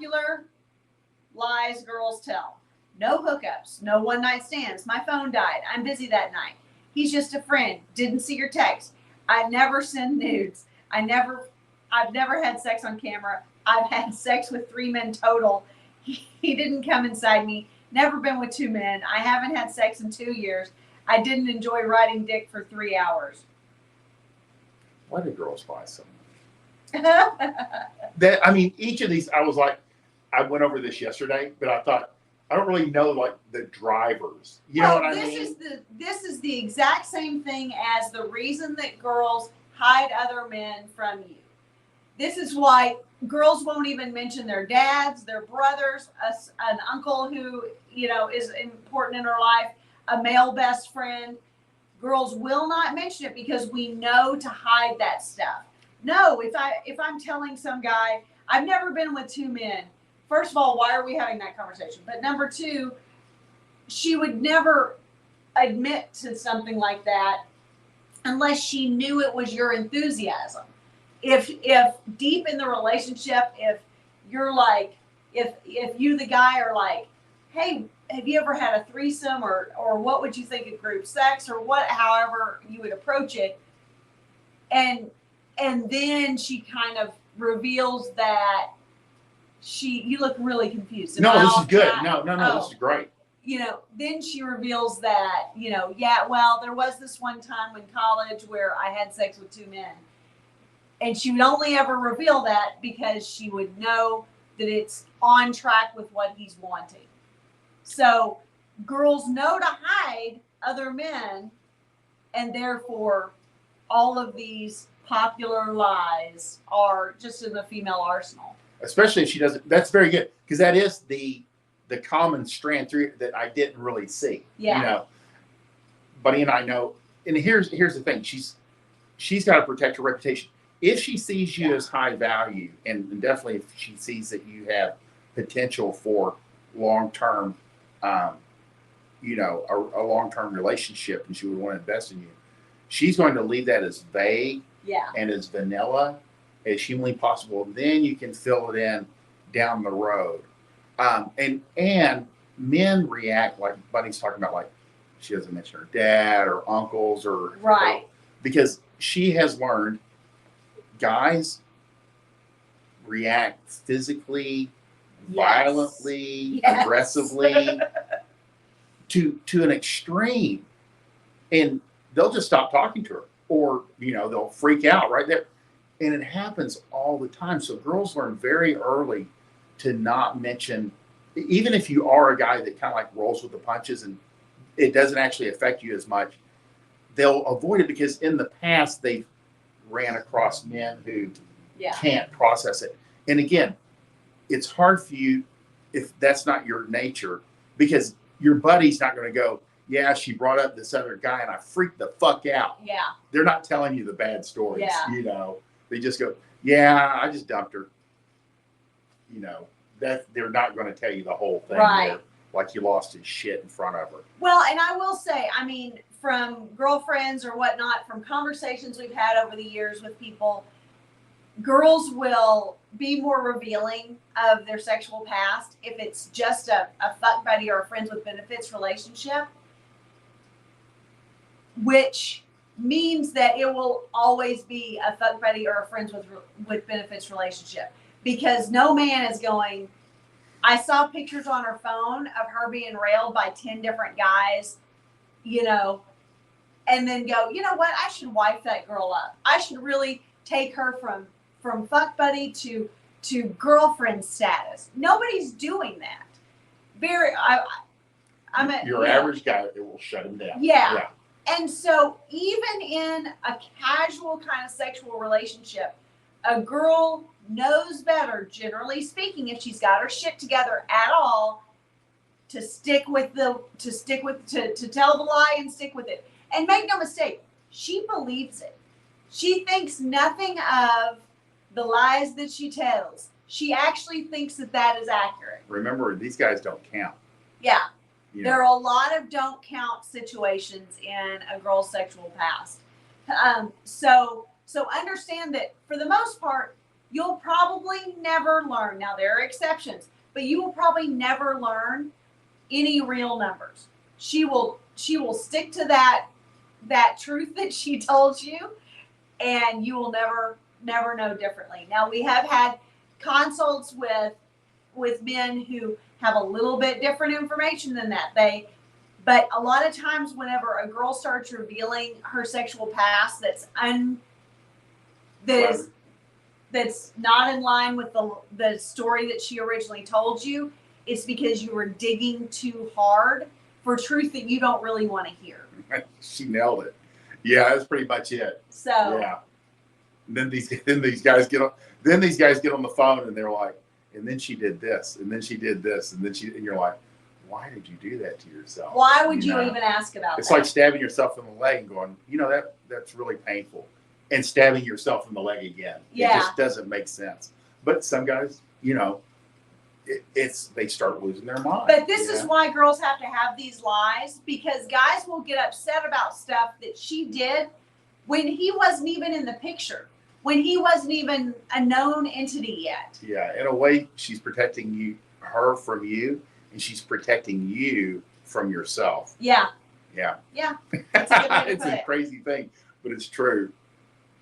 popular lies girls tell. No hookups, no one night stands. My phone died. I'm busy that night. He's just a friend. Didn't see your text. I never send nudes. I've never had sex on camera. I've had sex with 3 men total. He didn't come inside me. Never been with 2 men. I haven't had sex in 2 years. I didn't enjoy riding dick for 3 hours. Why do girls lie so much? That, I mean, each of these, I was like, I went over this yesterday, but I thought, I don't really know like the drivers. You know what I mean? This is the exact same thing as the reason that girls hide other men from you. This is why girls won't even mention their dads, their brothers, an uncle who, you know, is important in her life, a male best friend. Girls will not mention it because we know to hide that stuff. No, if I'm telling some guy, I've never been with 2 men. First of all, why are we having that conversation? But number 2, she would never admit to something like that unless she knew it was your enthusiasm. If deep in the relationship, if you're like, if you, the guy, are like, hey, have you ever had a threesome, or what would you think of group sex, or what, however you would approach it, and then she kind of reveals that you look really confused. No, this is good. No, this is great. You know, then she reveals that, you know, yeah, well, there was this one time in college where I had sex with 2 men. And she would only ever reveal that because she would know that it's on track with what he's wanting. So girls know to hide other men, and therefore all of these popular lies are just in the female arsenal. Especially if she doesn't. That's very good, because that is the common strand through that I didn't really see. Yeah. You know, Buddy and I know. And here's the thing. She's got to protect her reputation. If she sees you as high value, and definitely if she sees that you have potential for long-term, you know, a long-term relationship, and she would want to invest in you, she's going to leave that as vague and as vanilla as humanly possible. Then you can fill it in down the road. And men react like Buddy's talking about, like she doesn't mention her dad or uncles or because she has learned guys react physically, violently, aggressively to an extreme, and they'll just stop talking to her, or you know, they'll freak out right there. And it happens all the time. So girls learn very early to not mention, even if you are a guy that kind of like rolls with the punches and it doesn't actually affect you as much, they'll avoid it because in the past they've ran across men who can't process it. And again, it's hard for you if that's not your nature, because your buddy's not going to go, yeah, she brought up this other guy and I freaked the fuck out. Yeah. They're not telling you the bad stories, you know. They just go, yeah, I just dumped her. You know, that they're not going to tell you the whole thing. Right. Like you lost his shit in front of her. Well, and I will say, I mean, from girlfriends or whatnot, from conversations we've had over the years with people, girls will be more revealing of their sexual past if it's just a fuck buddy or a friends with benefits relationship, which means that it will always be a fuck buddy or a friends with benefits relationship, because no man is going, I saw pictures on her phone of her being railed by 10 different guys, you know, and then go, you know what, I should wife that girl up. I should really take her from fuck buddy to girlfriend status. Nobody's doing that. Your average guy, it will shut him down. Yeah. And so even in a casual kind of sexual relationship, a girl knows better, generally speaking, if she's got her shit together at all, to tell the lie and stick with it. And make no mistake, she believes it. She thinks nothing of the lies that she tells. She actually thinks that is accurate. Remember, these guys don't count. Yeah. There are a lot of don't count situations in a girl's sexual past. So understand that for the most part, you'll probably never learn. Now there are exceptions, but you will probably never learn any real numbers. She will stick to that truth that she told you, and you will never know differently. Now we have had consults with men who have a little bit different information than that. But a lot of times whenever a girl starts revealing her sexual past that's not in line with the story that she originally told you, it's because you were digging too hard for truth that you don't really want to hear. She nailed it. Yeah, that's pretty much it. So Yeah. And then these guys get on the phone and they're like, and then she did this, and then she did this, and you're like, why did you do that to yourself? why would you know? even ask about It's that? like stabbing yourself in the leg and going, that's really painful, and stabbing yourself in the leg again. Yeah. It just doesn't make sense. But some guys, they start losing their mind. But this is why girls have to have these lies, because guys will get upset about stuff that she did when he wasn't even in the picture, when he wasn't even a known entity yet. Yeah, in a way, she's protecting her from you, and she's protecting you from yourself. Yeah. Yeah. Yeah. That's a good way to It's put a it. crazy thing, but it's true.